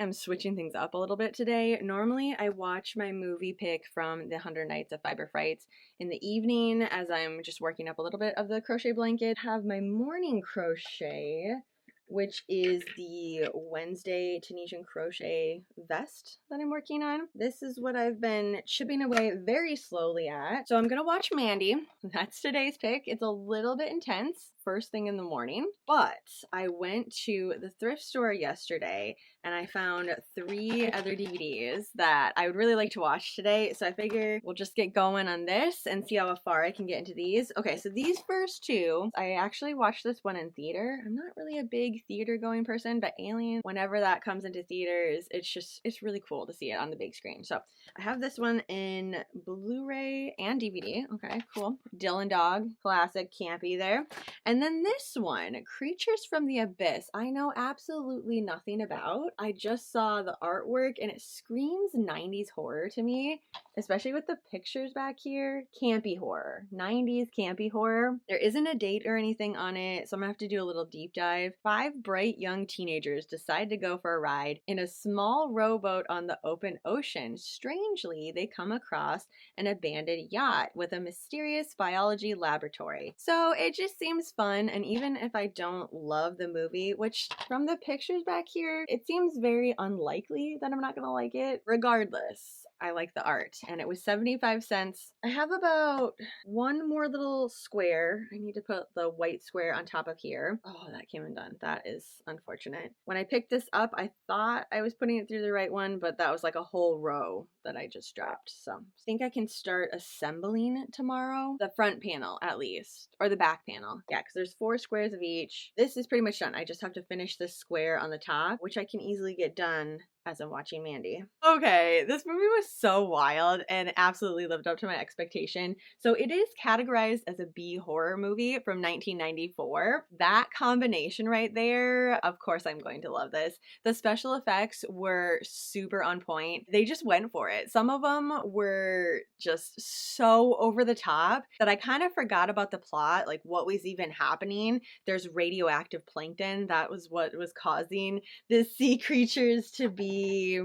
am switching things up a little bit today. Normally, I watch my movie pick from the 100 Nights of Fiber Frights in the evening as I'm just working up a little bit of the crochet blanket. Have my morning crochet, which is the Wednesday Tunisian crochet vest that I'm working on. This is what I've been chipping away very slowly at. So I'm gonna watch Mandy. That's today's pick. It's a little bit intense first thing in the morning, but I went to the thrift store yesterday and I found 3 other DVDs that I would really like to watch today. So I figure we'll just get going on this and see how far I can get into these. Okay, so these first 2, I actually watched this one in theater. I'm not really a big theater going person, but Alien, whenever that comes into theaters, it's really cool to see it on the big screen. So I have this one in Blu-ray and DVD. Okay, cool. Dylan Dog, classic, campy there. And then this one, Creatures from the Abyss, I know absolutely nothing about. I just saw the artwork and it screams 90s horror to me, especially with the pictures back here. Campy horror, 90s campy horror. There isn't a date or anything on it, so I'm gonna have to do a little deep dive. 5 bright young teenagers decide to go for a ride in a small rowboat on the open ocean. Strangely, they come across an abandoned yacht with a mysterious biology laboratory. So it just seems fun, and even if I don't love the movie, which from the pictures back here, it seems very unlikely that I'm not gonna like it, regardless, I like the art, and it was 75 cents. I have about one more little square. I need to put the white square on top of here. Oh, that came undone. That is unfortunate. When I picked this up, I thought I was putting it through the right one, but that was like a whole row that I just dropped. So I think I can start assembling tomorrow. The front panel, at least, or the back panel. Yeah, because there's 4 squares of each. This is pretty much done. I just have to finish this square on the top, which I can easily get done as I'm watching Mandy. Okay, this movie was so wild and absolutely lived up to my expectation. So it is categorized as a B horror movie from 1994. That combination right there, of course I'm going to love this. The special effects were super on point. They just went for it. Some of them were just so over the top that I kind of forgot about the plot, like what was even happening. There's radioactive plankton. That was what was causing the sea creatures to be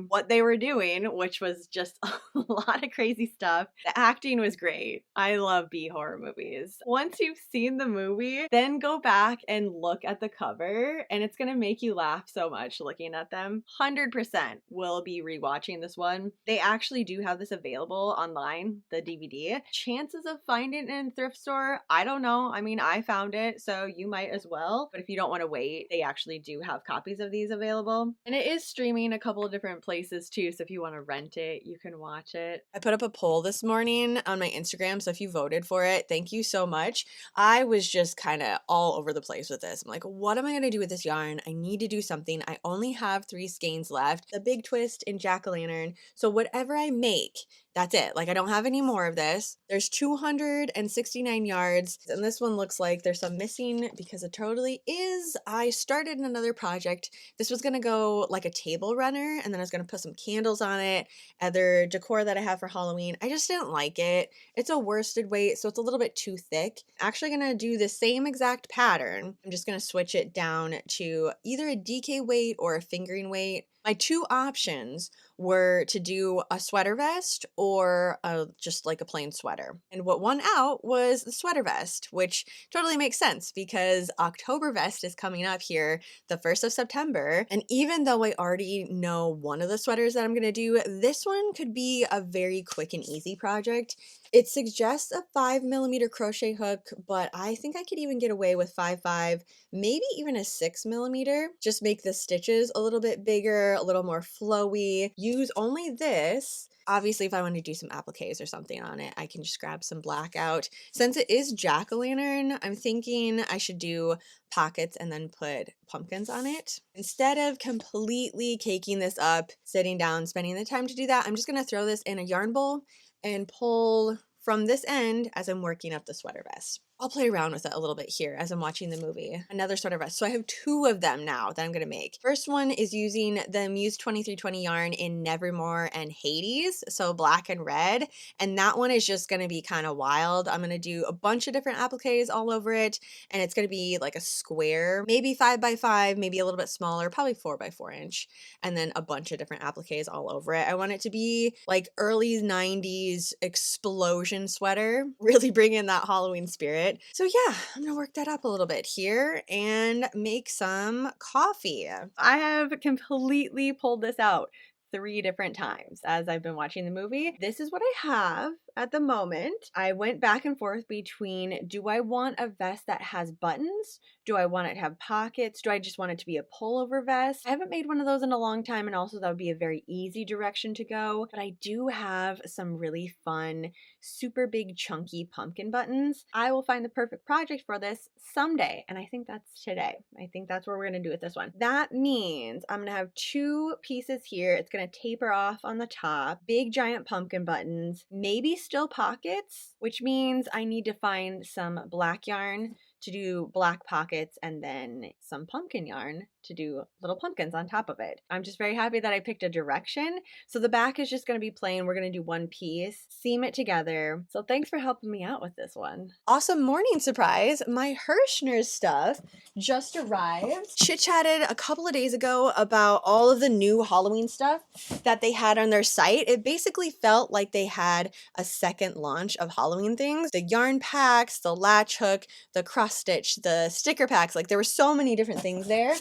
what they were doing, which was just a lot of crazy stuff. The acting was great. I love B horror movies. Once you've seen the movie, then go back and look at the cover, and it's gonna make you laugh so much looking at them. 100% will be rewatching this one. They actually do have this available online, the DVD. Chances of finding it in a thrift store, I don't know. I mean, I found it, so you might as well. But if you don't want to wait, they actually do have copies of these available. And it is streaming a couple of different places too, so if you want to rent it, you can watch it. I put up a poll this morning on my Instagram, so if you voted for it, thank you so much. I was just kind of all over the place with this. I'm like, what am I going to do with this yarn? I need to do something. I only have 3 skeins left. The big twist in jack-o'-lantern. So whatever I make, that's it. Like, I don't have any more of this. There's 269 yards, and this one looks like there's some missing because it totally is. I started another project. This was gonna go like a table runner, and then I was gonna put some candles on it, other decor that I have for Halloween. I just didn't like it. It's a worsted weight, so it's a little bit too thick. Actually gonna do the same exact pattern. I'm just gonna switch it down to either a DK weight or a fingering weight. My 2 options were to do a sweater vest or just like a plain sweater. And what won out was the sweater vest, which totally makes sense because Oktoberfest is coming up here the 1st of September. And even though I already know one of the sweaters that I'm going to do, this one could be a very quick and easy project. It suggests a 5mm crochet hook, but I think I could even get away with 5.5, maybe even a 6mm. Just make the stitches a little bit bigger, a little more flowy. Use only this. Obviously, if I want to do some appliques or something on it, I can just grab some black out. Since it is jack-o'-lantern, I'm thinking I should do pockets and then put pumpkins on it. Instead of completely caking this up, sitting down, spending the time to do that, I'm just going to throw this in a yarn bowl and pull from this end as I'm working up the sweater vest. I'll play around with it a little bit here as I'm watching the movie. Another sort of vest. So I have two of them now that I'm gonna make. First one is using the Muse 2320 yarn in Nevermore and Hades, so black and red. And that one is just gonna be kind of wild. I'm gonna do a bunch of different appliques all over it, and it's gonna be like a square, maybe 5x5, maybe a little bit smaller, probably 4x4 inch, and then a bunch of different appliques all over it. I want it to be like early 90s explosion sweater, really bring in that Halloween spirit. So yeah, I'm gonna work that up a little bit here and make some coffee. I have completely pulled this out 3 different times as I've been watching the movie. This is what I have at the moment. I went back and forth between, do I want a vest that has buttons? Do I want it to have pockets? Do I just want it to be a pullover vest? I haven't made one of those in a long time, and also that would be a very easy direction to go. But I do have some really fun, super big chunky pumpkin buttons. I will find the perfect project for this someday, and I think that's today. I think that's what we're gonna do with this one. That means I'm gonna have 2 pieces here. It's gonna taper off on the top, big giant pumpkin buttons, maybe still pockets, which means I need to find some black yarn to do black pockets and then some pumpkin yarn to do little pumpkins on top of it. I'm just very happy that I picked a direction. So the back is just going to be plain. We're going to do one piece, seam it together. So thanks for helping me out with this one. Awesome morning surprise. My Hirschner's stuff just arrived. Chit-chatted a couple of days ago about all of the new Halloween stuff that they had on their site. It basically felt like they had a second launch of Halloween things. The yarn packs, the latch hook, the cross stitch, the sticker packs, like there were so many different things there.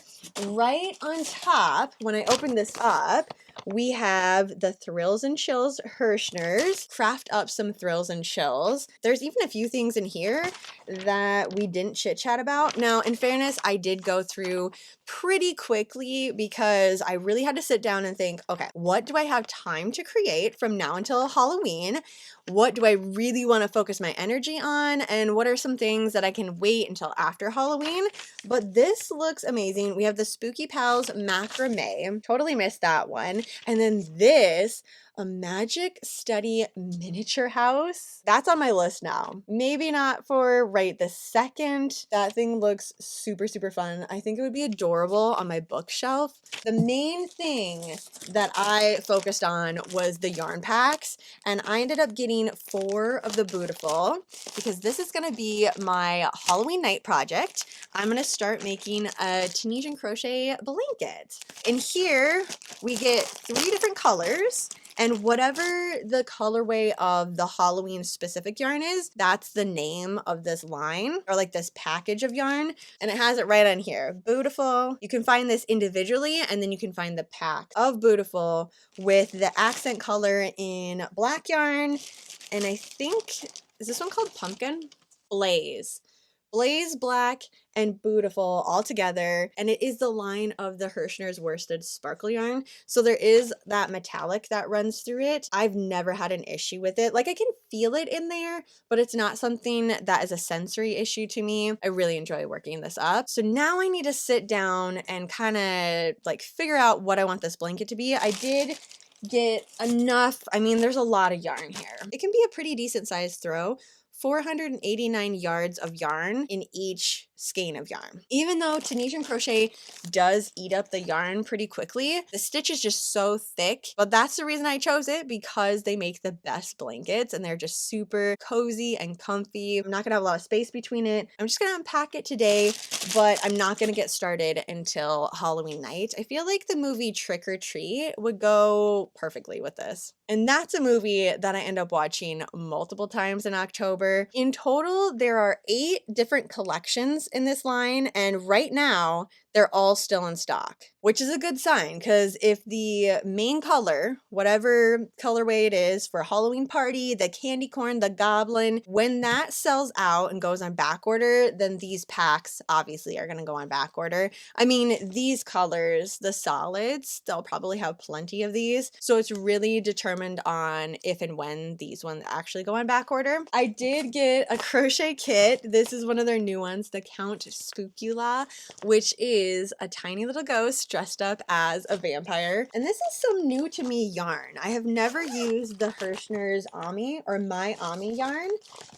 Right on top, when I opened this up, we have the Thrills and Chills Hirschners. Craft up some Thrills and Chills. There's even a few things in here that we didn't chit chat about. Now, in fairness, I did go through pretty quickly because I really had to sit down and think, okay, what do I have time to create from now until Halloween? What do I really want to focus my energy on? And what are some things that I can wait until after Halloween? But this looks amazing. We have the Spooky Pals macrame. Totally missed that one. And then this, a Magic Study miniature house. That's on my list now. Maybe not for right this second. That thing looks super, super fun. I think it would be adorable on my bookshelf. The main thing that I focused on was the yarn packs, and I ended up getting 4 of the Beautiful because this is gonna be my Halloween night project. I'm gonna start making a Tunisian crochet blanket. In here, we get 3 different colors. And whatever the colorway of the Halloween specific yarn is, that's the name of this line or like this package of yarn. And it has it right on here. Beautiful. You can find this individually, and then you can find the pack of Beautiful with the accent color in black yarn. And I think, is this one called Pumpkin? Blaze. Blaze Black and Beautiful all together, and it is the line of the Hirschner's worsted sparkle yarn, so there is that metallic that runs through it. I've never had an issue with it. Like, I can feel it in there, but it's not something that is a sensory issue to me. I really enjoy working this up. So now I need to sit down and kind of like figure out what I want this blanket to be. I did get enough. I mean, there's a lot of yarn here. It can be a pretty decent sized throw. 489 yards of yarn in each skein of yarn. Even though Tunisian crochet does eat up the yarn pretty quickly, the stitch is just so thick, but that's the reason I chose it, because they make the best blankets and they're just super cozy and comfy. I'm not gonna have a lot of space between it. I'm just gonna unpack it today, but I'm not gonna get started until Halloween night. I feel like the movie Trick or Treat would go perfectly with this. And that's a movie that I end up watching multiple times in October. In total, there are 8 different collections in this line, and right now they're all still in stock, which is a good sign, because if the main color, whatever colorway it is for Halloween Party, the candy corn, the goblin, when that sells out and goes on back order, then these packs obviously are going to go on back order. I mean, these colors, the solids, they'll probably have plenty of these, so it's really determined on if and when these ones actually go on back order. I did get a crochet kit. This is one of their new ones, the Count Spookula, which is is a tiny little ghost dressed up as a vampire. And this is some new to me yarn. I have never used the Hirschner's Ami or My Ami yarn.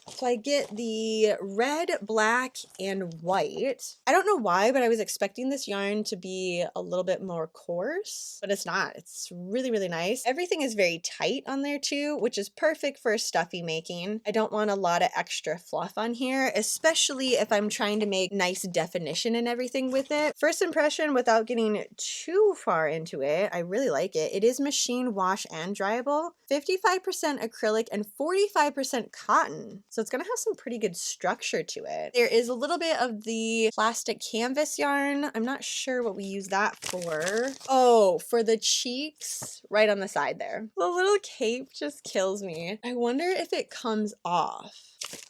So I get the red, black, and white. I don't know why, but I was expecting this yarn to be a little bit more coarse, but it's not. It's really, really nice. Everything is very tight on there too, which is perfect for stuffy making. I don't want a lot of extra fluff on here, especially if I'm trying to make nice definition and everything with it. First impression, without getting too far into it, I really like it. It is machine wash and dryable, 55% acrylic and 45% cotton. So it's gonna have some pretty good structure to it. There is a little bit of the plastic canvas yarn. I'm not sure what we use that for. Oh, for the cheeks right on the side there. The little cape just kills me. I wonder if it comes off.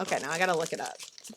Okay, now I gotta look it up.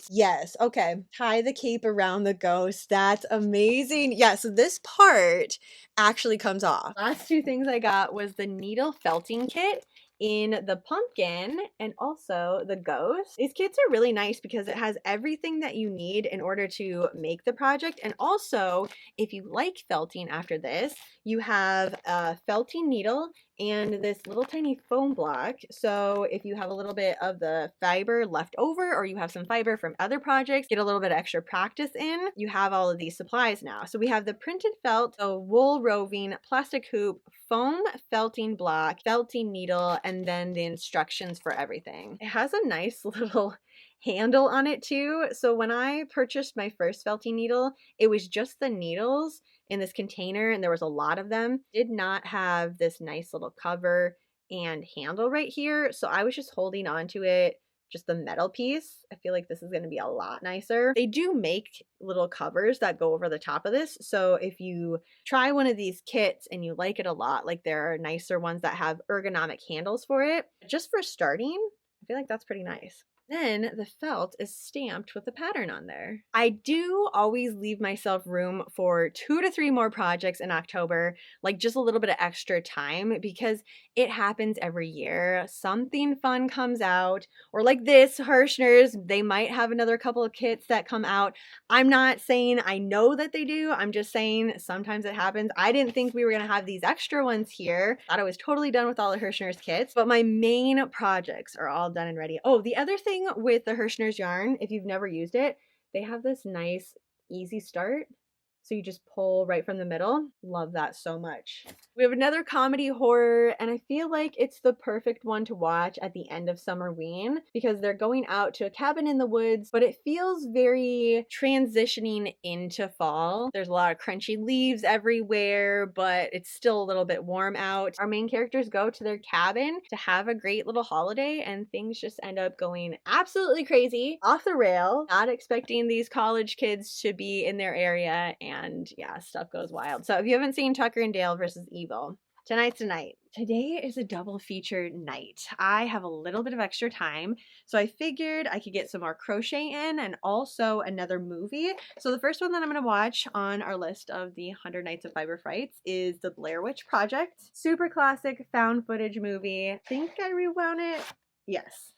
Yes, okay. Tie the cape around the ghost. That's amazing. Yeah, so this part actually comes off. Last two things I got was the needle felting kit in the pumpkin and also the ghost. These kits are really nice because it has everything that you need in order to make the project. And also, if you like felting after this, you have a felting needle and this little tiny foam block. So if you have a little bit of the fiber left over or you have some fiber from other projects, get a little bit of extra practice in, you have all of these supplies now. So we have the printed felt, a wool roving, plastic hoop, foam felting block, felting needle, and then the instructions for everything. It has a nice little handle on it too. So when I purchased my first felting needle, it was just the needles in this container and there was a lot of them. Did not have this nice little cover and handle right here. So I was just holding on to it, just the metal piece. I feel like this is going to be a lot nicer. They do make little covers that go over the top of this. So if you try one of these kits and you like it a lot, like there are nicer ones that have ergonomic handles for it. Just for starting, I feel like that's pretty nice. Then the felt is stamped with the pattern on there. I do always leave myself room for 2 to 3 more projects in October, like just a little bit of extra time because it happens every year. Something fun comes out, or like this, Hirschner's, they might have another couple of kits that come out. I'm not saying I know that they do. I'm just saying sometimes it happens. I didn't think we were going to have these extra ones here. Thought I was totally done with all the Hirschner's kits, but my main projects are all done and ready. Oh, the other thing with the Hirschner's yarn, if you've never used it, they have this nice easy start. So you just pull right from the middle. Love that so much. We have another comedy horror, and I feel like it's the perfect one to watch at the end of Summerween because they're going out to a cabin in the woods, but it feels very transitioning into fall. There's a lot of crunchy leaves everywhere, but it's still a little bit warm out. Our main characters go to their cabin to have a great little holiday, and things just end up going absolutely crazy, off the rail. Not expecting these college kids to be in their area, and yeah, stuff goes wild. So if you haven't seen Tucker and Dale versus Evil, tonight's the night. Today is a double feature night. I have a little bit of extra time, so I figured I could get some more crochet in and also another movie. So the first one that I'm going to watch on our list of the 100 Nights of Fiber Frights is The Blair Witch Project. Super classic found footage movie. I think I rewound it. Yes.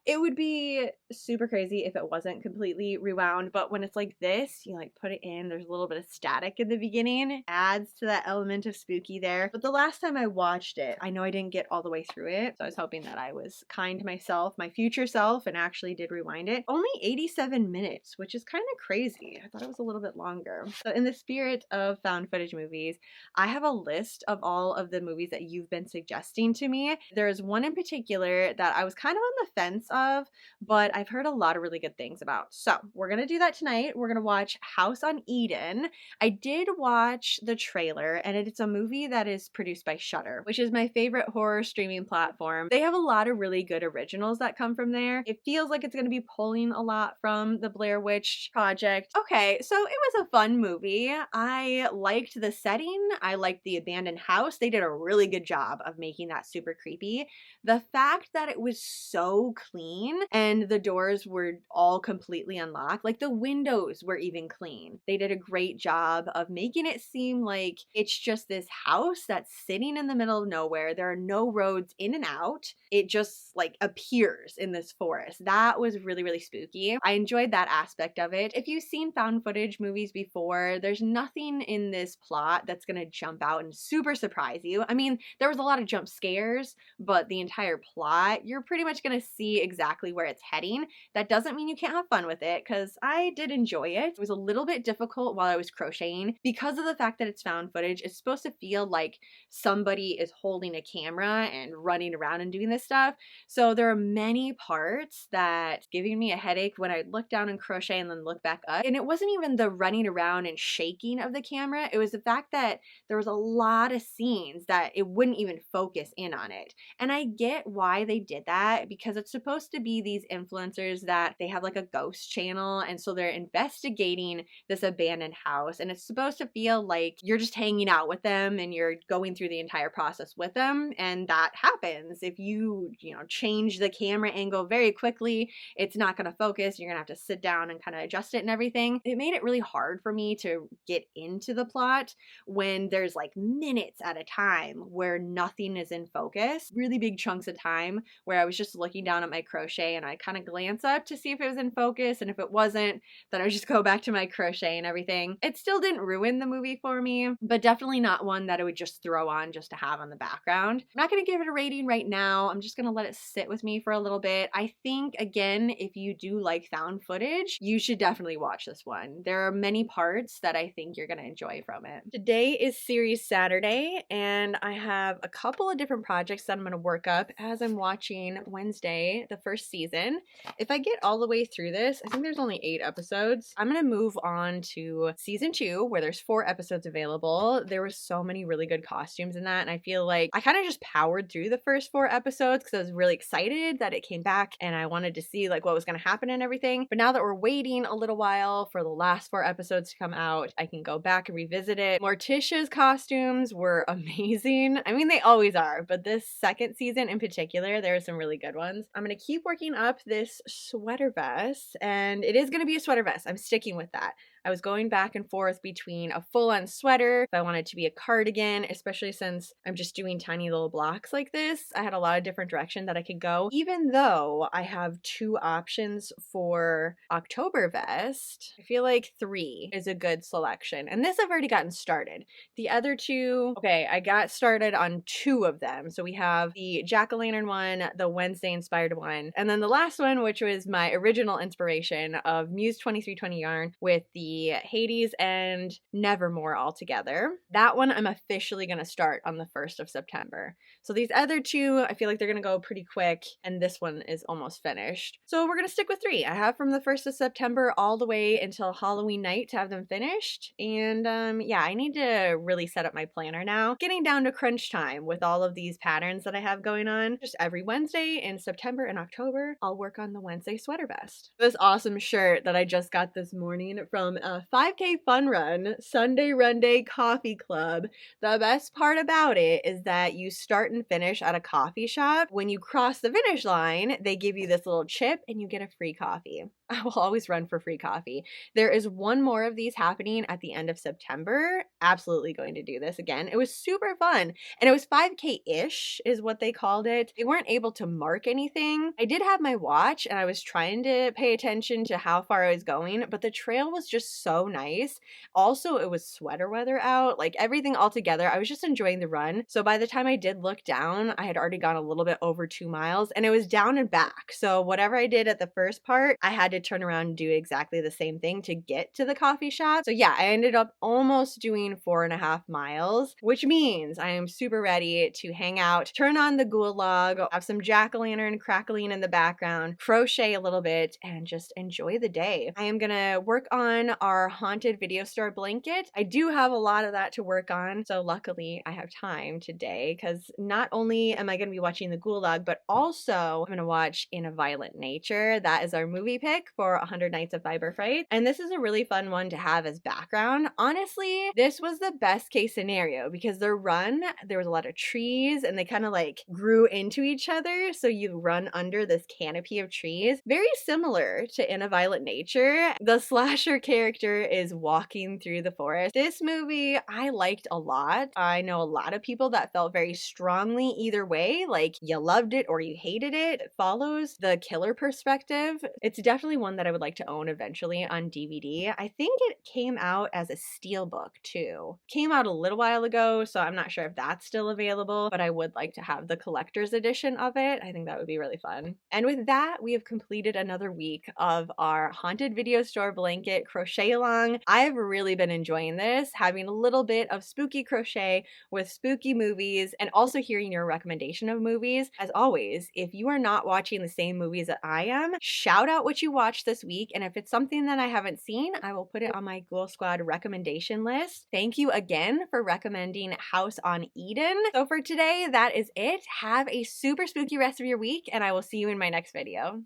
It would be super crazy if it wasn't completely rewound, but when it's like this, you like put it in, there's a little bit of static in the beginning, adds to that element of spooky there. But the last time I watched it, I know I didn't get all the way through it, so I was hoping that I was kind to myself, my future self, and actually did rewind it. Only 87 minutes, which is kind of crazy. I thought it was a little bit longer. So in the spirit of found footage movies, I have a list of all of the movies that you've been suggesting to me. There is one in particular that I was kind of on the fence of, but I've heard a lot of really good things about. So we're going to do that tonight. We're going to watch House on Eden. I did watch the trailer, and it's a movie that is produced by Shudder, which is my favorite horror streaming platform. They have a lot of really good originals that come from there. It feels like it's going to be pulling a lot from the Blair Witch Project. Okay, so it was a fun movie. I liked the setting. I liked the abandoned house. They did a really good job of making that super creepy. The fact that it was so clean clean and the doors were all completely unlocked. Like the windows were even clean. They did a great job of making it seem like it's just this house that's sitting in the middle of nowhere. There are no roads in and out. It just like appears in this forest. That was really, really spooky. I enjoyed that aspect of it. If you've seen found footage movies before, there's nothing in this plot that's gonna jump out and super surprise you. I mean, there was a lot of jump scares, but the entire plot, you're pretty much gonna see exactly where it's heading. That doesn't mean you can't have fun with it, because I did enjoy it. It was a little bit difficult while I was crocheting because of the fact that it's found footage. It's supposed to feel like somebody is holding a camera and running around and doing this stuff. So there are many parts that giving me a headache when I look down and crochet and then look back up. And it wasn't even the running around and shaking of the camera. It was the fact that there was a lot of scenes that it wouldn't even focus in on it. And I get why they did that, because it's supposed to be these influencers that they have like a ghost channel. And so they're investigating this abandoned house. And it's supposed to feel like you're just hanging out with them and you're going through the entire process with them. And that happens. If you change the camera angle very quickly, it's not going to focus. You're going to have to sit down and kind of adjust it and everything. It made it really hard for me to get into the plot when there's like minutes at a time where nothing is in focus. Really big chunks of time where I was just looking down at my crochet and I kind of glance up to see if it was in focus. And if it wasn't, then I would just go back to my crochet and everything. It still didn't ruin the movie for me, but definitely not one that I would just throw on just to have on the background. I'm not going to give it a rating right now. I'm just going to let it sit with me for a little bit. I think, again, if you do like found footage, you should definitely watch this one. There are many parts that I think you're going to enjoy from it. Today is series Saturday, and I have a couple of different projects that I'm going to work up as I'm watching Wednesday, the first season. If I get all the way through this, I think there's only 8 episodes. I'm going to move on to season 2, where there's 4 episodes available. There were so many really good costumes in that, and I feel like I kind of just powered through the first 4 episodes because I was really excited that it came back and I wanted to see like what was going to happen and everything. But now that we're waiting a little while for the last 4 episodes to come out, I can go back and revisit it. Morticia's costumes were amazing. I mean, they always are, but this second season in particular, there are some really good ones. I'm going to keep working up this sweater vest, and it is going to be a sweater vest. I'm sticking with that. I was going back and forth between a full-on sweater, if I wanted to be a cardigan, especially since I'm just doing tiny little blocks like this. I had a lot of different directions that I could go, even though I have 2 options for October vest. I feel like 3 is a good selection. And this I've already gotten started. The other 2, okay, I got started on 2 of them. So we have the jack-o'-lantern one, the Wednesday inspired one, and then the last one, which was my original inspiration of Muse 2320 yarn with the Hades and Nevermore all together. That one I'm officially going to start on the 1st of September. So these other 2, I feel like they're going to go pretty quick, and this one is almost finished. So we're going to stick with 3. I have from the 1st of September all the way until Halloween night to have them finished. And yeah, I need to really set up my planner now. Getting down to crunch time with all of these patterns that I have going on. Just every Wednesday in September and October, I'll work on the Wednesday sweater vest. This awesome shirt that I just got this morning from 5K Fun Run, Sunday Run Day Coffee Club. The best part about it is that you start and finish at a coffee shop. When you cross the finish line, they give you this little chip and you get a free coffee. I will always run for free coffee. There is one more of these happening at the end of September. Absolutely going to do this again. It was super fun. And it was 5K-ish is what they called it. They weren't able to mark anything. I did have my watch and I was trying to pay attention to how far I was going, but the trail was just so nice. Also, it was sweater weather out. Like everything all together, I was just enjoying the run. So by the time I did look down, I had already gone a little bit over 2 miles and it was down and back. So whatever I did at the first part, I had to turn around and do exactly the same thing to get to the coffee shop. So yeah, I ended up almost doing 4.5 miles, which means I am super ready to hang out, turn on the ghoul log, have some jack-o'-lantern crackling in the background, crochet a little bit, and just enjoy the day. I am gonna work on our haunted video store blanket. I do have a lot of that to work on, so luckily I have time today because not only am I gonna be watching the ghoul log, but also I'm gonna watch In a Violent Nature. That is our movie pick for 100 Nights of Fiber Fright, and this is a really fun one to have as background. Honestly, this was the best case scenario because there was a lot of trees and they kind of like grew into each other, so you run under this canopy of trees. Very similar to In a Violent Nature. The slasher character is walking through the forest. This movie I liked a lot. I know a lot of people that felt very strongly either way, like you loved it or you hated it. It follows the killer perspective. It's definitely one that I would like to own eventually on DVD. I think it came out as a steelbook too. Came out a little while ago, so I'm not sure if that's still available, but I would like to have the collector's edition of it. I think that would be really fun. And with that, we have completed another week of our haunted video store blanket crochet along. I've really been enjoying this, having a little bit of spooky crochet with spooky movies and also hearing your recommendation of movies. As always, if you are not watching the same movies that I am, shout out what you watched this week, and if it's something that I haven't seen, I will put it on my Ghoul Squad recommendation list. Thank you again for recommending House on Eden. So for today, that is it. Have a super spooky rest of your week, and I will see you in my next video.